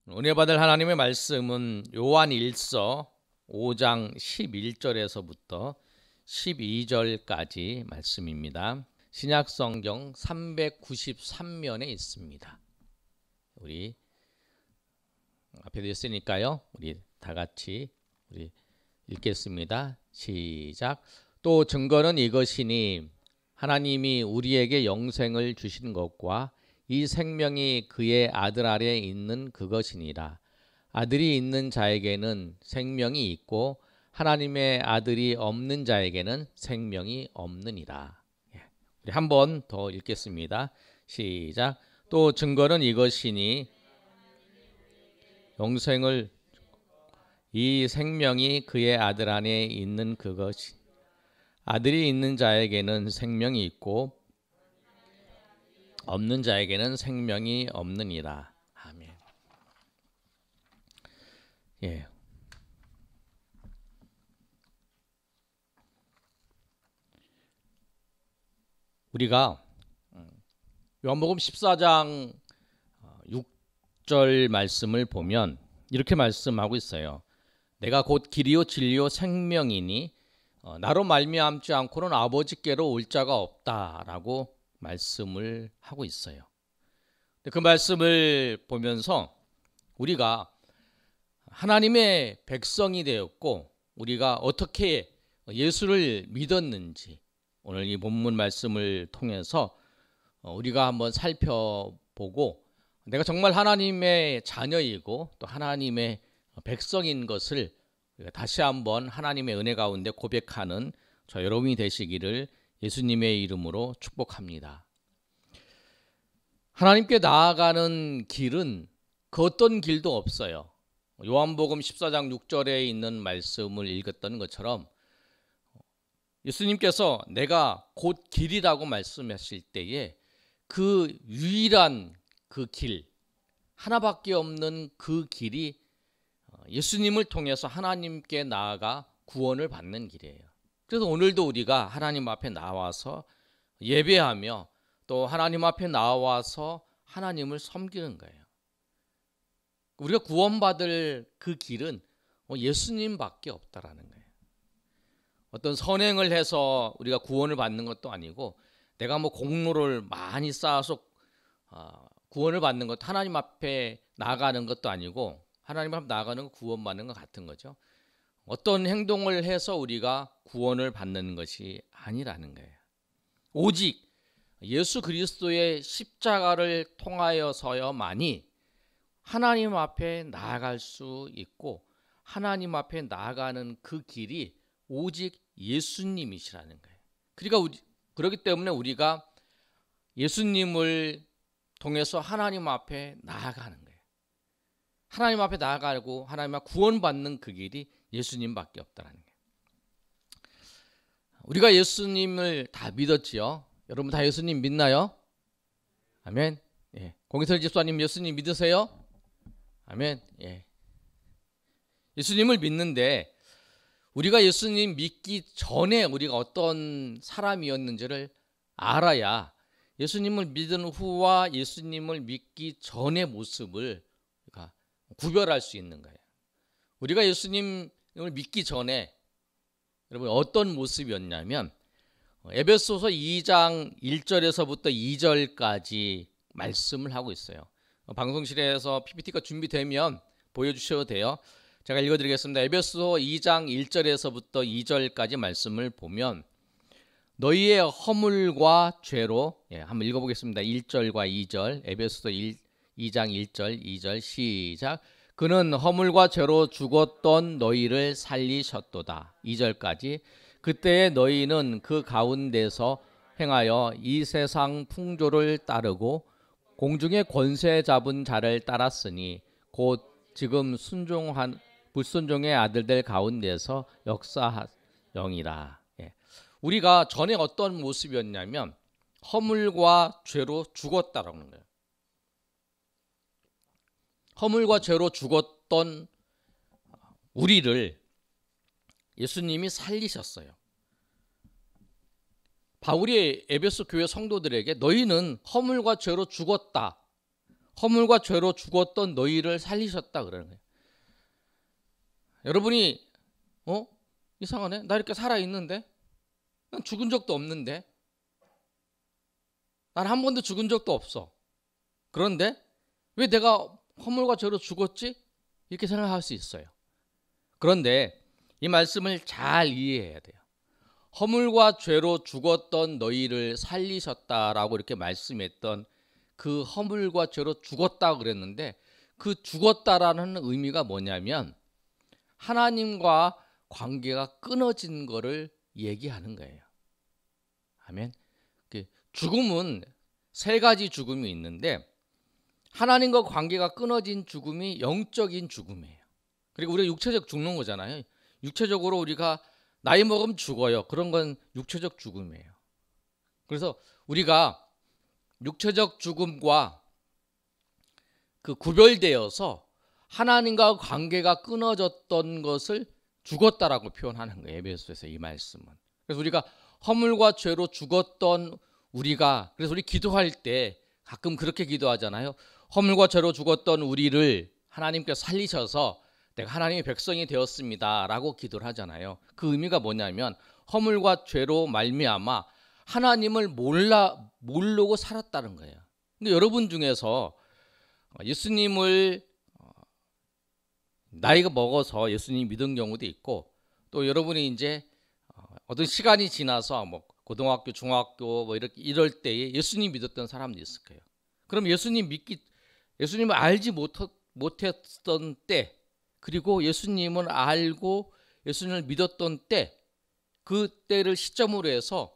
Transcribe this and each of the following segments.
은혜 받을 하나님의 말씀은 요한일서 5장 11절에서부터 12절까지 말씀입니다. 신약성경 393면에 있습니다. 우리 앞에도 있으니까요. 우리 다 같이 읽겠습니다. 시작. 또 증거는 이것이니 하나님이 우리에게 영생을 주신 것과 이 생명이 그의 아들 아래 있는 그것이니라. 아들이 있는 자에게는 생명이 있고 하나님의 아들이 없는 자에게는 생명이 없느니라. 우리 한 번 더 읽겠습니다. 시작. 또 증거는 이것이니 영생을 이 생명이 그의 아들 안에 있는 그것이 아들이 있는 자에게는 생명이 있고 없는 자에게는 생명이 없느니라. 아멘. 예. 우리가 요한복음 14장 6절 말씀을 보면 이렇게 말씀하고 있어요. 내가 곧 길이요 진리요 생명이니 나로 말미암지 않고는 아버지께로 올 자가 없다라고 말씀을 하고 있어요. 그 말씀을 보면서 우리가 하나님의 백성이 되었고 우리가 어떻게 예수를 믿었는지 오늘 이 본문 말씀을 통해서 우리가 한번 살펴보고 내가 정말 하나님의 자녀이고 또 하나님의 백성인 것을 다시 한번 하나님의 은혜 가운데 고백하는 저 여러분이 되시기를 예수님의 이름으로 축복합니다. 하나님께 나아가는 길은 그 어떤 길도 없어요. 요한복음 14장 6절에 있는 말씀을 읽었던 것처럼 예수님께서 내가 곧 길이라고 말씀하실 때에 그 유일한 그 길, 하나밖에 없는 그 길이 예수님을 통해서 하나님께 나아가 구원을 받는 길이에요. 그래서 오늘도 우리가 하나님 앞에 나와서 예배하며 또 하나님 앞에 나와서 하나님을 섬기는 거예요. 우리가 구원받을 그 길은 예수님밖에 없다라는 거예요. 어떤 선행을 해서 우리가 구원을 받는 것도 아니고 내가 공로를 많이 쌓아서 구원을 받는 것, 하나님 앞에 나아가는 것도 아니고 하나님 앞에 나아가는 건 구원받는 것 같은 거죠. 어떤 행동을 해서 우리가 구원을 받는 것이 아니라는 거예요. 오직 예수 그리스도의 십자가를 통하여서야만이 하나님 앞에 나아갈 수 있고 하나님 앞에 나아가는 그 길이 오직 예수님이시라는 거예요. 그러니까 그렇기 때문에 우리가 예수님을 통해서 하나님 앞에 나아가는 거예요. 하나님 앞에 나아가고 하나님 앞에 구원받는 그 길이 예수님밖에 없다는 거예요. 우리가 예수님을 다 믿었지요. 여러분 다 예수님 믿나요? 아멘. 예. 공희설 집사님 예수님 믿으세요? 아멘. 예. 예수님을 믿는데 우리가 예수님 믿기 전에 우리가 어떤 사람이었는지를 알아야 예수님을 믿은 후와 예수님을 믿기 전의 모습을 구별할 수 있는 거예요. 우리가 예수님을 믿기 전에 여러분 어떤 모습이었냐면 에베소서 2장 1절에서부터 2절까지 말씀을 하고 있어요. 방송실에서 PPT가 준비되면 보여주셔도 돼요. 제가 읽어드리겠습니다. 에베소 2장 1절에서부터 2절까지 말씀을 보면 너희의 허물과 죄로 한번 읽어보겠습니다. 1절과 2절 에베소서 2장 1절 2절 시작. 그는 허물과 죄로 죽었던 너희를 살리셨도다. 2절까지. 그때에 너희는 그 가운데서 행하여 이 세상 풍조를 따르고 공중의 권세 잡은 자를 따랐으니 곧 지금 순종한 불순종의 아들들 가운데서 역사하영이라. 우리가 전에 어떤 모습이었냐면 허물과 죄로 죽었다라는 거예요. 허물과 죄로 죽었던 우리를 예수님이 살리셨어요. 바울이 에베소 교회 성도들에게 너희는 허물과 죄로 죽었다. 허물과 죄로 죽었던 너희를 살리셨다 그러는 거예요. 여러분이 이상하네. 나 이렇게 살아있는데? 난 죽은 적도 없는데? 난 한 번도 죽은 적도 없어. 그런데 왜 내가 허물과 죄로 죽었지? 이렇게 생각할 수 있어요. 그런데 이 말씀을 잘 이해해야 돼요. 허물과 죄로 죽었던 너희를 살리셨다라고 이렇게 말씀했던 그 허물과 죄로 죽었다 그랬는데 그 죽었다라는 의미가 뭐냐면 하나님과 관계가 끊어진 거를 얘기하는 거예요. 아멘. 죽음은 세 가지 죽음이 있는데 하나님과 관계가 끊어진 죽음이 영적인 죽음이에요. 그리고 우리가 육체적 죽는 거잖아요. 육체적으로 우리가 나이 먹으면 죽어요. 그런 건 육체적 죽음이에요. 그래서 우리가 육체적 죽음과 그 구별되어서 하나님과 관계가 끊어졌던 것을 죽었다라고 표현하는 거예요. 에베소서에서 이 말씀은. 그래서 우리가 허물과 죄로 죽었던 우리가, 그래서 우리 기도할 때 가끔 그렇게 기도하잖아요. 허물과 죄로 죽었던 우리를 하나님께서 살리셔서 내가 하나님의 백성이 되었습니다 라고 기도를 하잖아요. 그 의미가 뭐냐면 허물과 죄로 말미암아 하나님을 모르고 살았다는 거예요. 근데 여러분 중에서 예수님을 나이가 먹어서 예수님 믿은 경우도 있고, 또 여러분이 이제 어떤 시간이 지나서 뭐 고등학교, 중학교 뭐 이럴 때에 예수님 믿었던 사람도 있을 거예요. 그럼 예수님을 알지 못했던 때, 그리고 예수님을 알고 예수님을 믿었던 때, 그 때를 시점으로 해서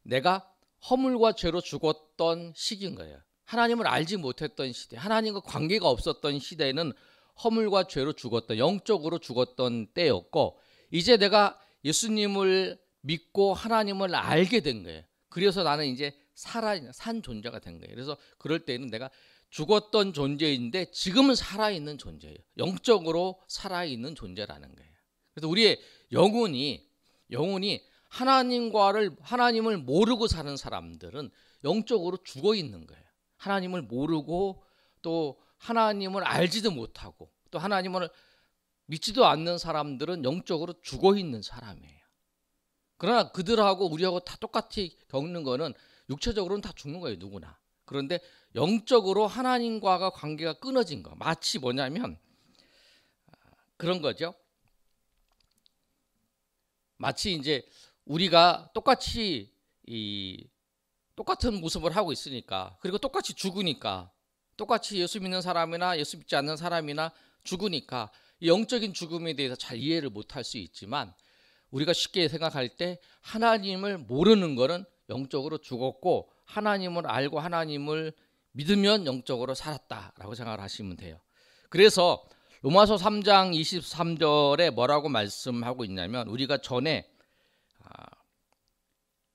내가 허물과 죄로 죽었던 시기인 거예요. 하나님을 알지 못했던 시대, 하나님과 관계가 없었던 시대는 허물과 죄로 죽었던, 영적으로 죽었던 때였고, 이제 내가 예수님을 믿고 하나님을 알게 된 거예요. 그래서 나는 이제 산 존재가 된 거예요. 그래서 그럴 때는 내가 죽었던 존재인데 지금은 살아있는 존재예요. 영적으로 살아있는 존재라는 거예요. 그래서 우리의 영혼이 하나님을 모르고 사는 사람들은 영적으로 죽어 있는 거예요. 하나님을 모르고 또 하나님을 알지도 못하고 또 하나님을 믿지도 않는 사람들은 영적으로 죽어 있는 사람이에요. 그러나 그들하고 우리하고 다 똑같이 겪는 거는 육체적으로는 다 죽는 거예요, 누구나. 그런데 영적으로 하나님과가 관계가 끊어진 거. 마치 뭐냐면 그런 거죠. 마치 이제 우리가 똑같이 똑같은 모습을 하고 있으니까, 그리고 똑같이 죽으니까, 똑같이 예수 믿는 사람이나 예수 믿지 않는 사람이나 죽으니까 영적인 죽음에 대해서 잘 이해를 못할 수 있지만, 우리가 쉽게 생각할 때 하나님을 모르는 거는 영적으로 죽었고 하나님을 알고 하나님을 믿으면 영적으로 살았다라고 생각을 하시면 돼요. 그래서 로마서 3장 23절에 뭐라고 말씀하고 있냐면, 우리가 전에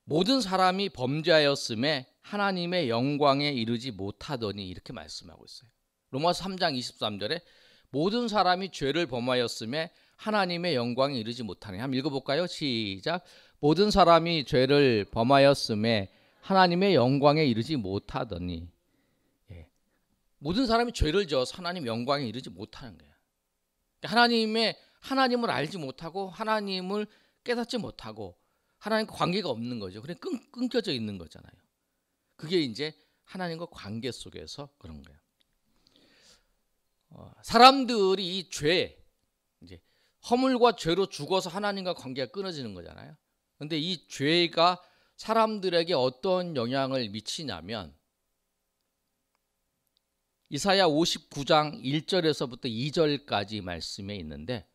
모든 사람이 범죄하였음에 하나님의 영광에 이르지 못하더니 이렇게 말씀하고 있어요. 로마서 3장 23절에 모든 사람이 죄를 범하였음에 하나님의 영광에 이르지 못하니. 한번 읽어볼까요? 시작. 모든 사람이 죄를 범하였음에 하나님의 영광에 이르지 못하더니. 모든 사람이 죄를 지어서 하나님 영광에 이르지 못하는 거예요. 하나님을 알지 못하고 하나님을 깨닫지 못하고 하나님과 관계가 없는 거죠. 그냥 끊겨져 있는 거잖아요. 그게 이제 하나님과 관계 속에서 그런 거예요. 사람들이 이 이제 허물과 죄로 죽어서 하나님과 관계가 끊어지는 거잖아요. 그런데 이 죄가 사람들에게 어떤 영향을 미치냐면, 이사야 59장 1절에서부터 2절까지 말씀에 있는데,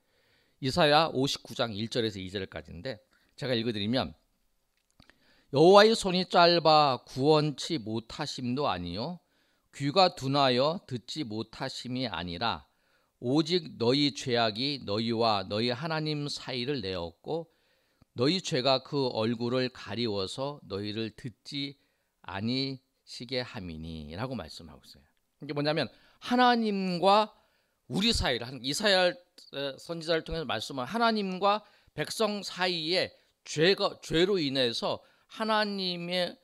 이사야 59장 1절에서 2절까지인데 제가 읽어드리면, 여호와의 손이 짧아 구원치 못하심도 아니요 귀가 둔하여 듣지 못하심이 아니라 오직 너희 죄악이 너희와 너희 하나님 사이를 내었고 너희 죄가 그 얼굴을 가리워서 너희를 듣지 아니시게 함이니 라고 말씀하고 있어요. 이게 뭐냐면 하나님과 우리 사이를, 이사야 선지자를 통해서 말씀한 하나님과 백성 사이에 죄로 인해서 하나님의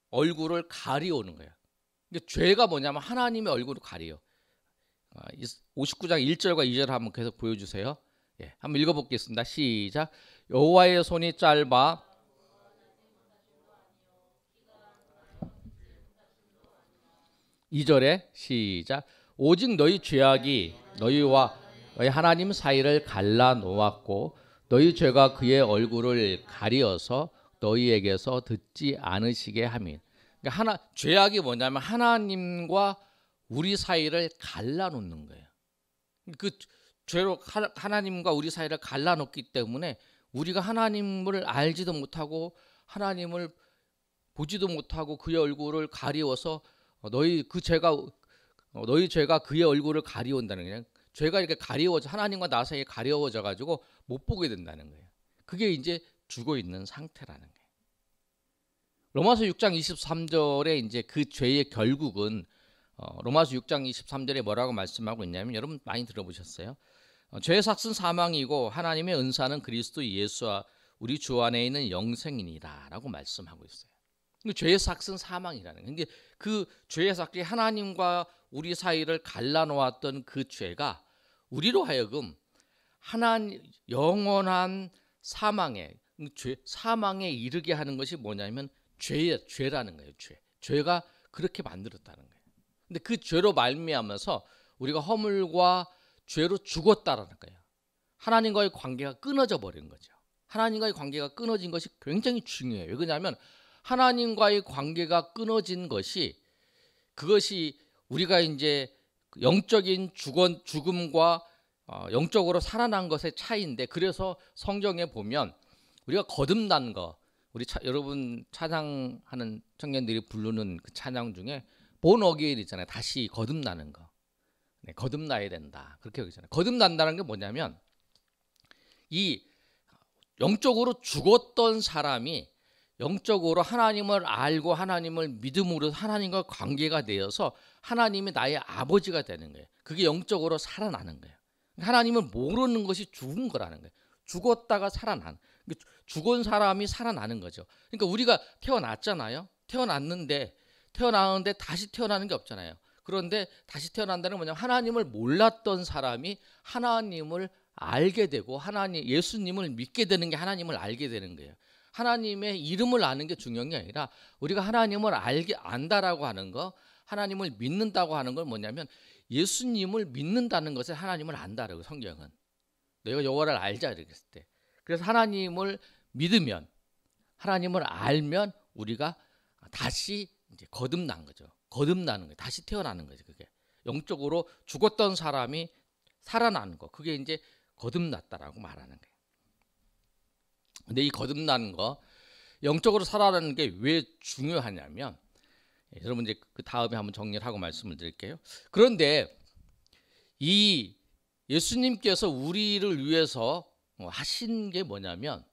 얼굴을 가리우는 거예요. 근데 죄가 뭐냐면 하나님의 얼굴을 가려요. 59장 1절과 2절 한번 계속 보여주세요. 예, 한번 읽어보겠습니다. 시작. 여호와의 손이 짧아 2절에 시작. 오직 너희 죄악이 너희와 너희 하나님 사이를 갈라 놓았고 너희 죄가 그의 얼굴을 가리어서 너희에게서 듣지 않으시게 함이. 그러니까 죄악이 뭐냐면 하나님과 우리 사이를 갈라 놓는 거예요. 그 죄로 하나님과 우리 사이를 갈라 놓기 때문에 우리가 하나님을 알지도 못하고 하나님을 보지도 못하고 그의 얼굴을 가리워서 너희 죄가 그의 얼굴을 가리운다는 거예요. 죄가 이렇게 가리워져 하나님과 나 사이에 가려워져 가지고 못 보게 된다는 거예요. 그게 이제 죽어 있는 상태라는 거예요. 로마서 6장 23절에 이제 그 죄의 결국은 로마서 6장 23절에 뭐라고 말씀하고 있냐면 여러분 많이 들어보셨어요? 죄의 삭은 사망이고 하나님의 은사는 그리스도 예수와 우리 주 안에 있는 영생이니라라고 말씀하고 있어요. 죄의 삭은 사망이라는 거예요. 그 죄의 삭이 하나님과 우리 사이를 갈라놓았던 그 죄가 우리로 하여금 영원한 사망에 이르게 하는 것이 뭐냐면 죄라는 거예요. 죄가 그렇게 만들었다는 거예요. 근데 그 죄로 말미암아서 우리가 허물과 죄로 죽었다라는 거예요. 하나님과의 관계가 끊어져 버린 거죠. 하나님과의 관계가 끊어진 것이 굉장히 중요해요. 왜냐하면 하나님과의 관계가 끊어진 그것이 우리가 이제 영적인 죽음과 영적으로 살아난 것의 차이인데, 그래서 성경에 보면 우리가 거듭난 거, 여러분 찬양하는 청년들이 부르는 그 찬양 중에 본 어게인 있잖아요. 다시 거듭나는 거. 네, 거듭나야 된다. 그렇게 얘기하잖아요. 거듭난다는 게 뭐냐면 이 영적으로 죽었던 사람이 영적으로 하나님을 알고 하나님을 믿음으로 하나님과 관계가 되어서 하나님이 나의 아버지가 되는 거예요. 그게 영적으로 살아나는 거예요. 하나님을 모르는 것이 죽은 거라는 거예요. 죽었다가 살아난, 죽은 사람이 살아나는 거죠. 그러니까 우리가 태어났잖아요. 태어났는데 다시 태어나는 게 없잖아요. 그런데 다시 태어난다는 건 뭐냐면 하나님을 몰랐던 사람이 하나님을 알게 되고 예수님을 믿게 되는 게 하나님을 알게 되는 거예요. 하나님의 이름을 아는 게 중요한 게 아니라 우리가 하나님을 안다라고 하는 거, 하나님을 믿는다고 하는 건 뭐냐면 예수님을 믿는다는 것을 하나님을 안다라고. 성경은 너희가 여호와를 알자 이렇게 했을 때, 그래서 하나님을 믿으면, 하나님을 알면 우리가 다시 이제 거듭난 거죠. 거듭나는 거예요. 다시 태어나는 거죠. 그게 영적으로 죽었던 사람이 살아나는 거, 그게 이제 거듭났다라고 말하는 거예요. 근데 이 거듭나는 거, 영적으로 살아나는 게 왜 중요하냐면, 여러분 이제 그 다음에 한번 정리를 하고 말씀을 드릴게요. 그런데 이 예수님께서 우리를 위해서 하신 게 뭐냐면,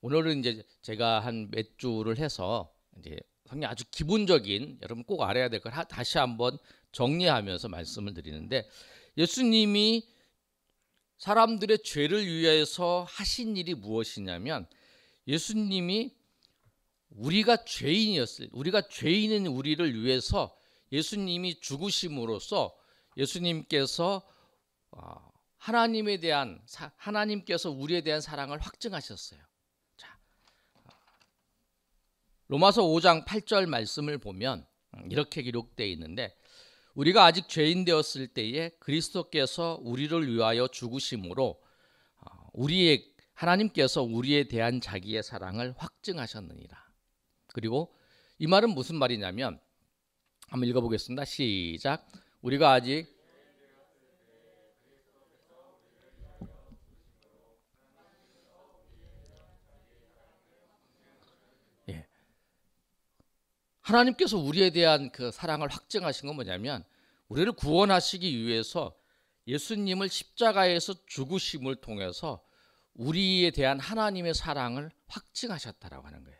오늘은 이제 제가 한 몇 주를 해서 이제 성경 아주 기본적인, 여러분 꼭 알아야 될 걸 다시 한번 정리하면서 말씀을 드리는데, 예수님이 사람들의 죄를 위해서 하신 일이 무엇이냐면, 예수님이 우리가 죄인인 우리를 위해서 예수님이 죽으심으로써 예수님께서 하나님께서 우리에 대한 사랑을 확증하셨어요. 자, 로마서 5장 8절 말씀을 보면 이렇게 기록되어 있는데, 우리가 아직 죄인 되었을 때에 그리스도께서 우리를 위하여 죽으심으로 하나님께서 우리에 대한 자기의 사랑을 확증하셨느니라. 그리고 이 말은 무슨 말이냐면, 한번 읽어보겠습니다. 시작. 우리가 아직 하나님께서 우리에 대한 그 사랑을 확증하신 건 뭐냐면, 우리를 구원하시기 위해서 예수님을 십자가에서 죽으심을 통해서 우리에 대한 하나님의 사랑을 확증하셨다라고 하는 거예요.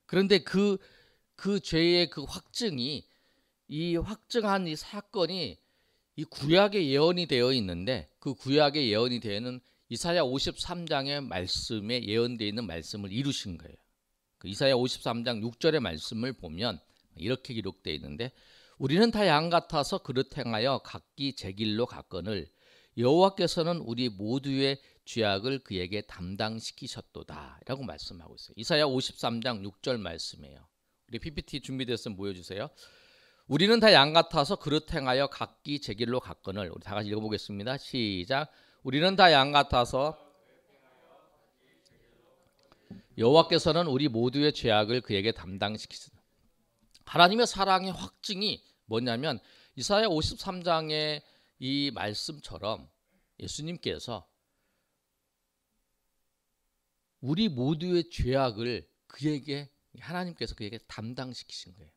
그런데 그 죄의 그 확증이, 이 확증한 이 사건이 이 구약에 예언이 되어 있는데, 그 구약에 예언이 되어 있는 이사야 53장의 말씀에 예언되어 있는 말씀을 이루신 거예요. 그 이사야 53장 6절의 말씀을 보면 이렇게 기록되어 있는데 우리는 다 양 같아서 그릇 행하여 각기 제 길로 갔거늘 여호와께서는 우리 모두의 죄악을 그에게 담당시키셨도다 라고 말씀하고 있어요. 이사야 53장 6절 말씀이에요. 우리 PPT 준비됐으면 보여주세요. 우리는 다 양 같아서 그릇 행하여 각기 제 길로 갔거늘. 우리 다 같이 읽어보겠습니다. 시작. 우리는 다 양 같아서 여호와께서는 우리 모두의 죄악을 그에게 담당시키셨다. 하나님의 사랑의 확증이 뭐냐면 이사야 53장의 이 말씀처럼 예수님께서 우리 모두의 죄악을 하나님께서 그에게 담당시키신 거예요.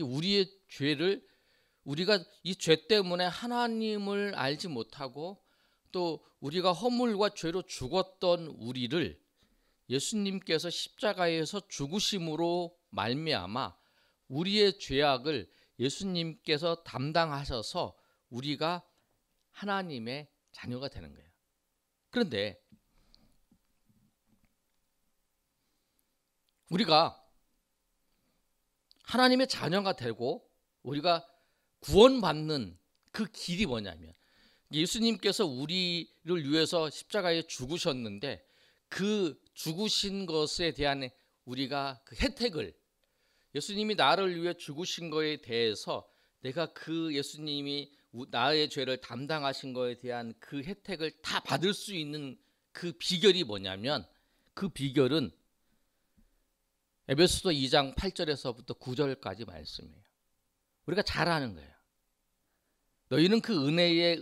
우리의 죄를 우리가 이 죄 때문에 하나님을 알지 못하고 또 우리가 허물과 죄로 죽었던 우리를 예수님께서 십자가에서 죽으심으로 말미암아 우리의 죄악을 예수님께서 담당하셔서 우리가 하나님의 자녀가 되는 거예요. 그런데 우리가 하나님의 자녀가 되고 우리가 구원받는 그 길이 뭐냐면 예수님께서 우리를 위해서 십자가에 죽으셨는데 그 죽으신 것에 대한 우리가 그 혜택을 예수님이 나를 위해 죽으신 거에 대해서 내가 그 예수님이 나의 죄를 담당하신 거에 대한 그 혜택을 다 받을 수 있는 그 비결이 뭐냐면 그 비결은 에베소서 2장 8절에서부터 9절까지 말씀이에요. 우리가 잘 아는 거예요. 너희는 그 은혜에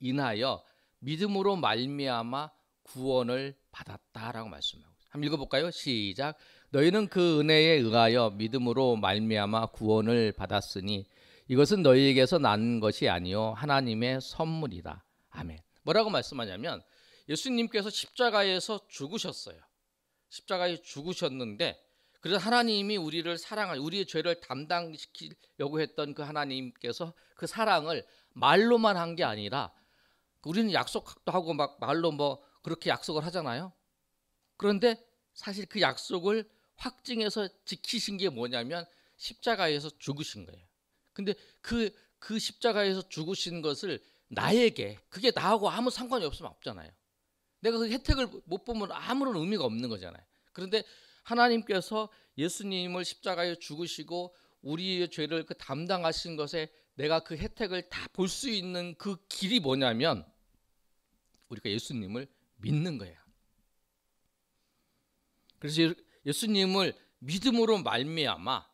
인하여 믿음으로 말미암아 구원을 받았다라고 말씀하고 있어요. 한번 읽어볼까요? 시작. 너희는 그 은혜에 의하여 믿음으로 말미암아 구원을 받았으니 이것은 너희에게서 난 것이 아니요 하나님의 선물이다. 아멘. 뭐라고 말씀하냐면 예수님께서 십자가에서 죽으셨어요. 십자가에 죽으셨는데 그래서 하나님이 우리를 우리의 죄를 담당시키려고 했던 그 하나님께서 그 사랑을 말로만 한 게 아니라 우리는 약속도 하고 막 말로 뭐 그렇게 약속을 하잖아요. 그런데 사실 그 약속을 확증해서 지키신 게 뭐냐면 십자가에서 죽으신 거예요. 근데 그 십자가에서 죽으신 것을 나에게 그게 나하고 아무 상관이 없잖아요. 내가 그 혜택을 못 보면 아무런 의미가 없는 거잖아요. 그런데 하나님께서 예수님을 십자가에 죽으시고 우리의 죄를 그 담당하신 것에 내가 그 혜택을 다 볼 수 있는 그 길이 뭐냐면 우리가 예수님을 믿는 거예요. 그래서 예수님을 믿음으로 말미암아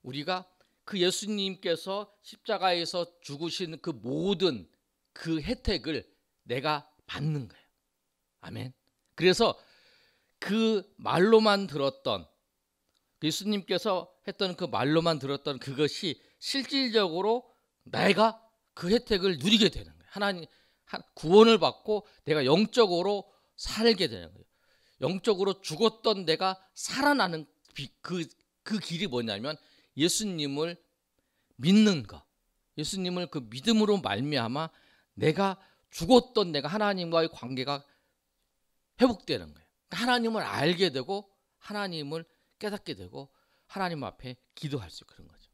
우리가 그 예수님께서 십자가에서 죽으신 그 모든 그 혜택을 내가 받는 거예요. 아멘. 그래서 그 말로만 들었던 예수님께서 했던 그 말로만 들었던 그것이 실질적으로 내가 그 혜택을 누리게 되는 거예요. 하나님 구원을 받고 내가 영적으로 살게 되는 거예요. 영적으로 죽었던 내가 살아나는 그 길이 뭐냐면 예수님을 믿는 것. 예수님을 그 믿음으로 말미암아 내가 죽었던 내가 하나님과의 관계가 회복되는 거예요. 하나님을 알게 되고 하나님을 깨닫게 되고 하나님 앞에 기도할 수 있고 그런 거죠.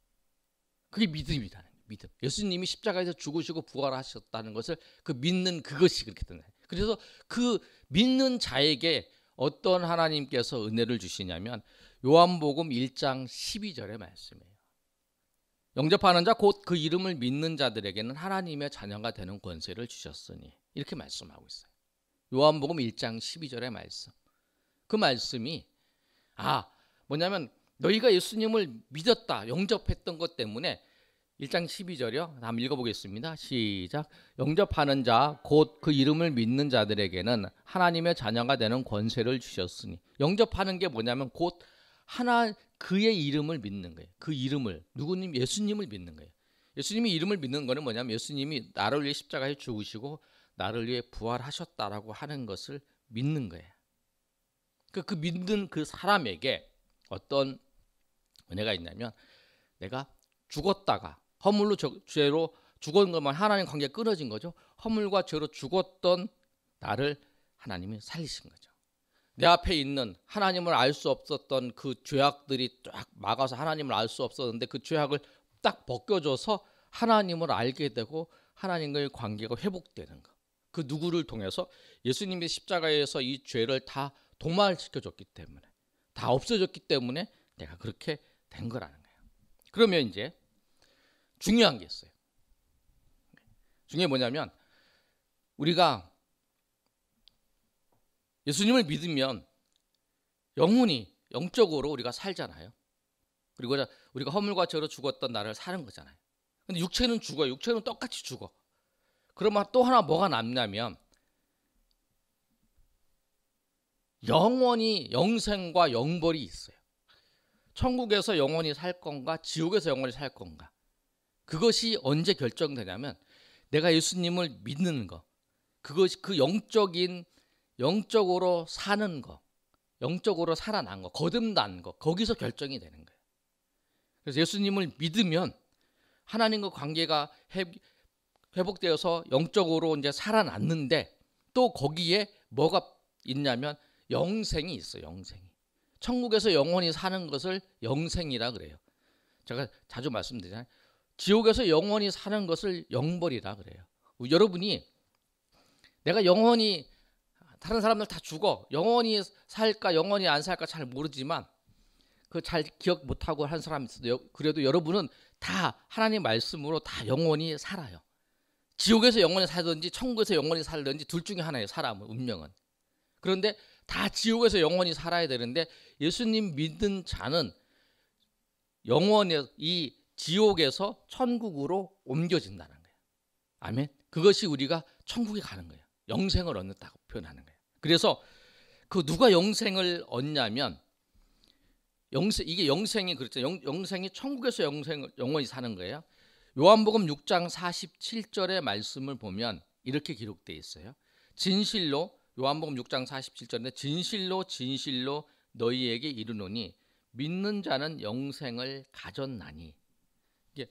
그게 믿음이라는 거예요. 믿음. 예수님이 십자가에서 죽으시고 부활하셨다는 것을 그 믿는 그것이 그렇게 되는 거예요. 그래서 그 믿는 자에게 어떤 하나님께서 은혜를 주시냐면 요한복음 1장 12절의 말씀이에요. 영접하는 자 곧 그 이름을 믿는 자들에게는 하나님의 자녀가 되는 권세를 주셨으니 이렇게 말씀하고 있어요. 요한복음 1장 12절의 말씀. 그 말씀이 뭐냐면 너희가 예수님을 믿었다 영접했던 것 때문에 1장 12절이요. 한번 읽어보겠습니다. 시작. 영접하는 자 곧 그 이름을 믿는 자들에게는 하나님의 자녀가 되는 권세를 주셨으니 영접하는 게 뭐냐면 곧 그의 이름을 믿는 거예요. 그 이름을 예수님을 믿는 거예요. 예수님이 이름을 믿는 거는 뭐냐면 예수님이 나를 위해 십자가에 죽으시고 나를 위해 부활하셨다라고 하는 것을 믿는 거예요. 그 믿는 그 사람에게 어떤 은혜가 있냐면 내가 죽었다가 허물로 죄로 죽은 것만 하나님 관계 끊어진 거죠. 허물과 죄로 죽었던 나를 하나님이 살리신 거죠. 내 앞에 있는 하나님을 알 수 없었던 그 죄악들이 쫙 막아서 하나님을 알 수 없었는데 그 죄악을 딱 벗겨줘서 하나님을 알게 되고 하나님과의 관계가 회복되는 것. 그 누구를 통해서? 예수님이 십자가에서 이 죄를 다 도말시켜줬기 때문에, 다 없어졌기 때문에 내가 그렇게 된 거라는 거예요. 그러면 이제 중요한 게 있어요. 중요한 게 뭐냐면, 우리가 예수님을 믿으면 영혼이, 영적으로 우리가 살잖아요. 그리고 우리가 허물과 죄로 죽었던 나를 사는 거잖아요. 근데 육체는 죽어요. 육체는 똑같이 죽어. 그러면 또 하나 뭐가 남냐면, 영원히, 영생과 영벌이 있어요. 천국에서 영원히 살 건가, 지옥에서 영원히 살 건가. 그것이 언제 결정되냐면, 내가 예수님을 믿는 거, 그것이 그 영적으로 사는 거, 영적으로 살아난 거, 거듭난 거, 거기서 결정이 되는 거예요. 그래서 예수님을 믿으면 하나님과 관계가 회복되어서 영적으로 이제 살아났는데, 또 거기에 뭐가 있냐면 영생이 있어요. 영생이. 천국에서 영원히 사는 것을 영생이라 그래요. 제가 자주 말씀드리잖아요. 지옥에서 영원히 사는 것을 영벌이라 그래요. 여러분이 내가 영원히, 다른 사람들 다 죽어, 영원히 살까 영원히 안 살까 잘 모르지만 그 잘 기억 못하고 한 사람이 있어도, 그래도 여러분은 다 하나님 말씀으로 다 영원히 살아요. 지옥에서 영원히 살든지 천국에서 영원히 살든지 둘 중에 하나예요. 사람은, 운명은. 그런데 다 지옥에서 영원히 살아야 되는데, 예수님 믿는 자는 영원히 이 지옥에서 천국으로 옮겨진다는 거예요. 아멘. 그것이 우리가 천국에 가는 거예요. 영생을 얻는다고 표현하는 거예요. 그래서 그 누가 영생을 얻냐면, 이게 영생이 그렇죠. 영생이 천국에서 영원히 사는 거예요. 요한복음 6장 47절의 말씀을 보면 이렇게 기록되어 있어요. 진실로, 요한복음 6장 47절인데, 진실로 너희에게 이르노니 믿는 자는 영생을 가졌나니. 이게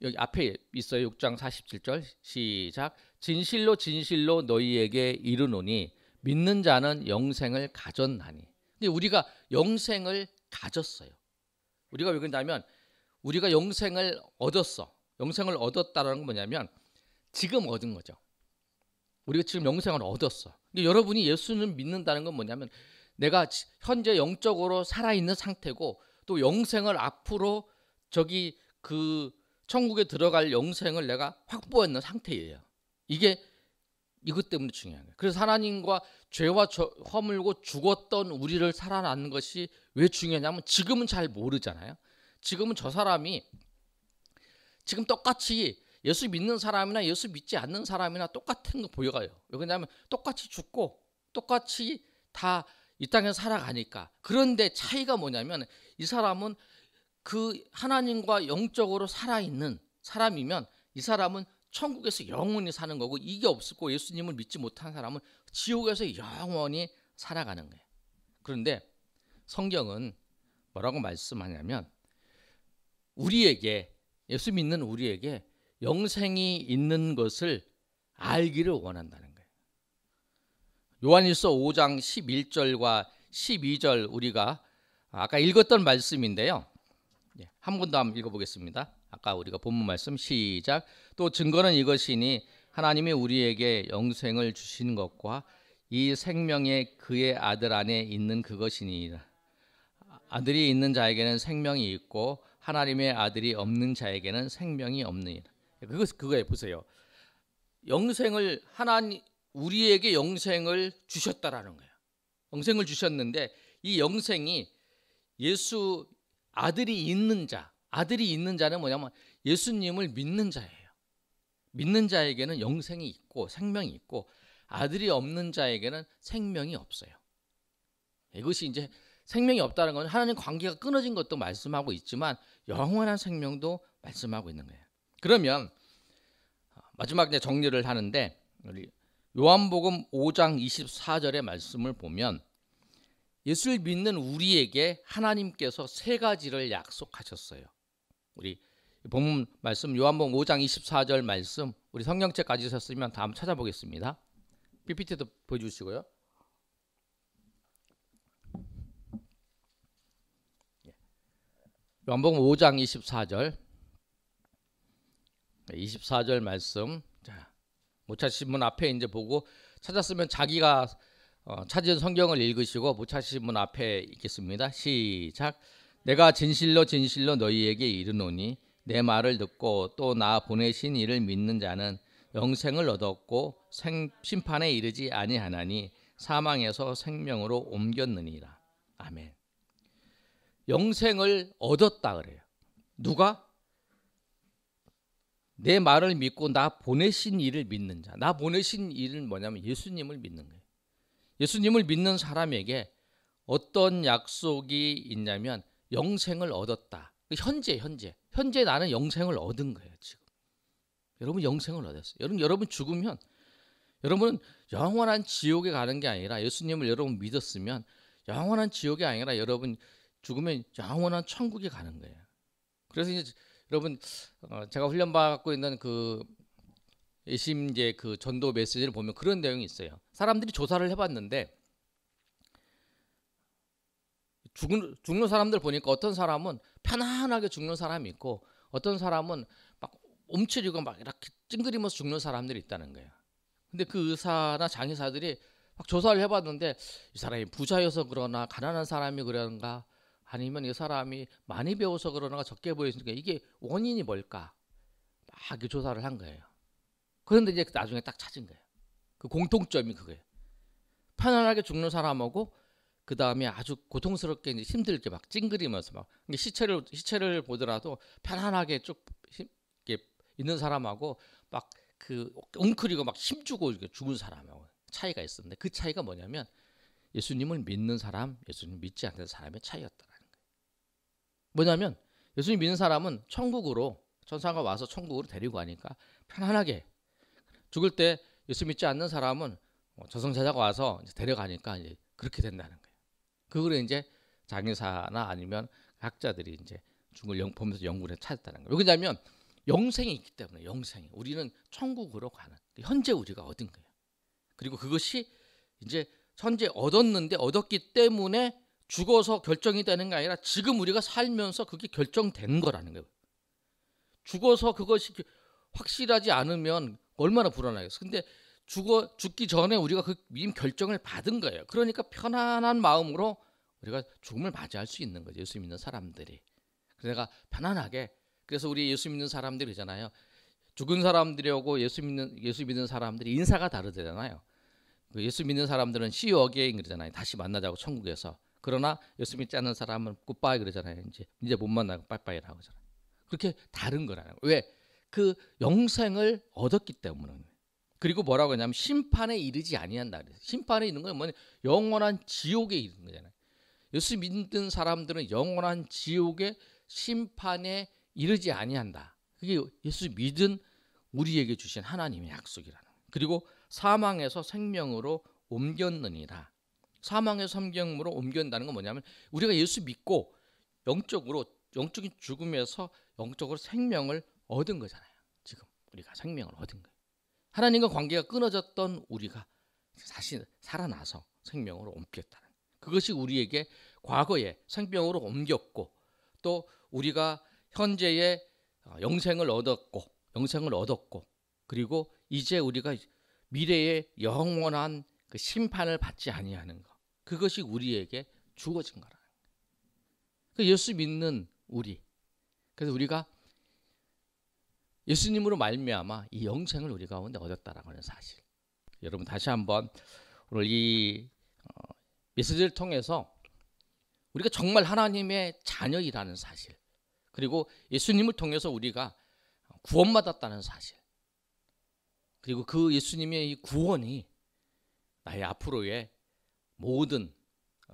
여기 앞에 있어요. 6장 47절 시작. 진실로 너희에게 이르노니 믿는 자는 영생을 가졌나니. 근데 우리가 영생을 가졌어요. 우리가 왜 그러냐면, 우리가 영생을 얻었어. 영생을 얻었다는 건 뭐냐면 지금 얻은 거죠. 우리가 지금 영생을 얻었어. 근데 여러분이 예수를 믿는다는 건 뭐냐면, 내가 현재 영적으로 살아있는 상태고, 또 영생을 앞으로 저기 그 천국에 들어갈 영생을 내가 확보했는 상태예요. 이게 이것 때문에 중요한 거예요. 그래서 하나님과 죄와 허물고 죽었던 우리를 살아나는 것이 왜 중요하냐면, 지금은 잘 모르잖아요. 지금은 저 사람이 지금 똑같이 예수 믿는 사람이나 예수 믿지 않는 사람이나 똑같은 거 보여가요. 왜냐하면 똑같이 죽고 똑같이 다 이 땅에서 살아가니까. 그런데 차이가 뭐냐면, 이 사람은 그 하나님과 영적으로 살아있는 사람이면 이 사람은 천국에서 영원히 사는 거고, 이게 없고 예수님을 믿지 못한 사람은 지옥에서 영원히 살아가는 거예요. 그런데 성경은 뭐라고 말씀하냐면, 우리에게, 예수 믿는 우리에게 영생이 있는 것을 알기를 원한다는 거예요. 요한일서 5장 11절과 12절 우리가 아까 읽었던 말씀인데요. 한 번 더 한번 읽어보겠습니다. 아까 우리가 본문 말씀 시작. 또 증거는 이것이니 하나님이 우리에게 영생을 주신 것과 이 생명이 그의 아들 안에 있는 그것이니이다. 아들이 있는 자에게는 생명이 있고 하나님의 아들이 없는 자에게는 생명이 없느니라. 그거에 보세요. 영생을, 우리에게 영생을 주셨다라는 거예요. 영생을 주셨는데, 이 영생이 예수 아들이 있는 자는 뭐냐면 예수님을 믿는 자예요. 믿는 자에게는 영생이 있고 생명이 있고, 아들이 없는 자에게는 생명이 없어요. 이것이 이제 생명이 없다는 건 하나님 관계가 끊어진 것도 말씀하고 있지만, 영원한 생명도 말씀하고 있는 거예요. 그러면 마지막 이제 정리를 하는데, 우리 요한복음 5장 24절의 말씀을 보면, 예수를 믿는 우리에게 하나님께서 세 가지를 약속하셨어요. 우리 본문 말씀 요한복음 5장 24절 말씀, 우리 성경책 가지셨으면 다음 찾아보겠습니다. PPT도 보여주시고요. 요한복음 5장 24절 말씀. 자, 못 찾으신 분 앞에 이제 보고, 찾았으면 자기가 찾은 성경을 읽으시고, 못 찾으신 분 앞에 읽겠습니다. 시작. 내가 진실로 진실로 너희에게 이르노니 내 말을 듣고 또 나 보내신 이를 믿는 자는 영생을 얻었고 심판에 이르지 아니하나니 사망에서 생명으로 옮겼느니라. 아멘. 영생을 얻었다 그래요. 누가? 내 말을 믿고 나 보내신 이를 믿는 자. 나 보내신 이는 뭐냐면 예수님을 믿는 거예요. 예수님을 믿는 사람에게 어떤 약속이 있냐면 영생을 얻었다. 현재 나는 영생을 얻은 거예요. 지금 여러분 영생을 얻었어요. 여러분 죽으면 여러분은 영원한 지옥에 가는 게 아니라, 예수님을 여러분 믿었으면 영원한 지옥이 아니라 여러분 죽으면 영원한 천국에 가는 거예요. 그래서 이제 여러분 제가 훈련받고 있는 그 예심제 그 전도 메시지를 보면 그런 내용이 있어요. 사람들이 조사를 해봤는데 죽는 사람들 보니까 어떤 사람은 편안하게 죽는 사람이 있고, 어떤 사람은 막 움츠리고 막 이렇게 찡그리면서 죽는 사람들이 있다는 거예요. 근데 그 의사나 장의사들이 막 조사를 해봤는데, 이 사람이 부자여서 그러나 가난한 사람이 그런가, 아니면 이 사람이 많이 배워서 그러나 적게 보이니까 이게 원인이 뭘까 막 이렇게 조사를 한 거예요. 그런데 이제 나중에 딱 찾은 거예요. 그 공통점이 그거예요. 편안하게 죽는 사람하고 그 다음에 아주 고통스럽게 이제 힘들게 막 찡그리면서 막 시체를 보더라도 편안하게 쭉 이렇게 있는 사람하고 막 그 웅크리고 막 힘주고 이렇게 죽은 사람하고 차이가 있었는데, 그 차이가 뭐냐면 예수님을 믿는 사람, 예수님 믿지 않는 사람의 차이였다는 거예요. 뭐냐면 예수님 믿는 사람은 천사가 와서 천국으로 데리고 가니까 편안하게, 죽을 때 예수 믿지 않는 사람은 저승사자가 와서 이제 데려가니까 이제 그렇게 된다는 거예요. 그걸 이제 장의사나 아니면 학자들이 이제 죽을 보면서 연구를 찾았다는 거예요. 왜냐하면 영생이 있기 때문에, 우리는 천국으로 가는, 현재 우리가 얻은 거예요. 그리고 그것이 이제 현재 얻었기 때문에 죽어서 결정이 되는 게 아니라 지금 우리가 살면서 그게 결정된 거라는 거예요. 죽어서 그것이 확실하지 않으면 얼마나 불안하겠어. 근데 죽기 전에 우리가 그 이미 결정을 받은 거예요. 그러니까 편안한 마음으로 우리가 죽음을 맞이할 수 있는 거죠. 예수 믿는 사람들이. 그래서 내가 편안하게, 그래서 우리 예수 믿는 사람들이잖아요. 죽은 사람들하고 예수 믿는 사람들이 인사가 다르잖아요. 예수 믿는 사람들은 see you again 그러잖아요. 다시 만나자고 천국에서. 그러나 예수 믿지 않는 사람은 굿바이 그러잖아요. 이제 못 만나고 빠이빠이라고 하잖아요. 그렇게 다른 거라는 거예요. 왜? 그 영생을 얻었기 때문에. 그리고 뭐라고 하냐면 심판에 이르지 아니한다 그래요. 심판에 있는 건 뭐냐? 영원한 지옥에 이르는 거잖아요. 예수 믿는 사람들은 영원한 지옥의 심판에 이르지 아니한다. 그게 예수 믿은 우리에게 주신 하나님의 약속이라는 거예요. 그리고 사망에서 생명으로 옮겼느니라. 사망에서 생명으로 옮긴다는 건 뭐냐면 우리가 예수 믿고 영적인 죽음에서 영적으로 생명을 얻은 거잖아요. 지금 우리가 생명을 얻은 거예요. 하나님과 관계가 끊어졌던 우리가 다시 살아나서 생명으로 옮겼다는 거예요. 그것이 우리에게 과거에 생명으로 옮겼고, 또 우리가 현재의 영생을 얻었고, 그리고 이제 우리가 미래의 영원한 그 심판을 받지 아니하는 것, 그것이 우리에게 주어진 거라는 거예요. 그 예수 믿는 우리, 그래서 우리가 예수님으로 말미암아 이 영생을 우리 가운데 얻었다라고 하는 사실. 여러분 다시 한번 오늘 이 메시지를 통해서 우리가 정말 하나님의 자녀이라는 사실, 그리고 예수님을 통해서 우리가 구원받았다는 사실, 그리고 그 예수님의 이 구원이 나의 앞으로의 모든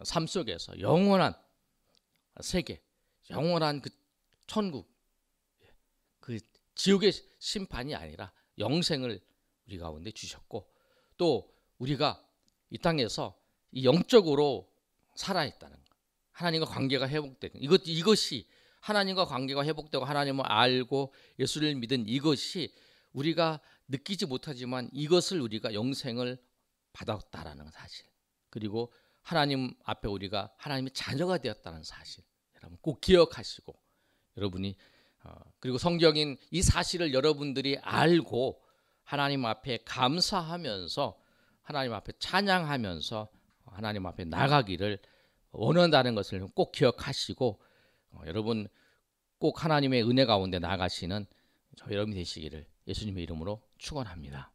삶 속에서 영원한 세계, 영원한 그 천국, 그 지옥의 심판이 아니라 영생을 우리 가운데 주셨고, 또 우리가 이 땅에서 이 영적으로 살아있다는 것, 하나님과 관계가 회복되는 이것이 하나님과 관계가 회복되고 하나님을 알고 예수를 믿은 이것이 우리가 느끼지 못하지만 이것을 우리가 영생을 받았다라는 사실, 그리고 하나님 앞에 우리가 하나님의 자녀가 되었다는 사실, 여러분 꼭 기억하시고, 여러분이 그리고 성경인 이 사실을 여러분들이 알고 하나님 앞에 감사하면서 하나님 앞에 찬양하면서 하나님 앞에 나가기를 원한다는 것을 꼭 기억하시고 여러분 꼭 하나님의 은혜 가운데 나가시는 저 여러분이 되시기를 예수님의 이름으로 축원합니다.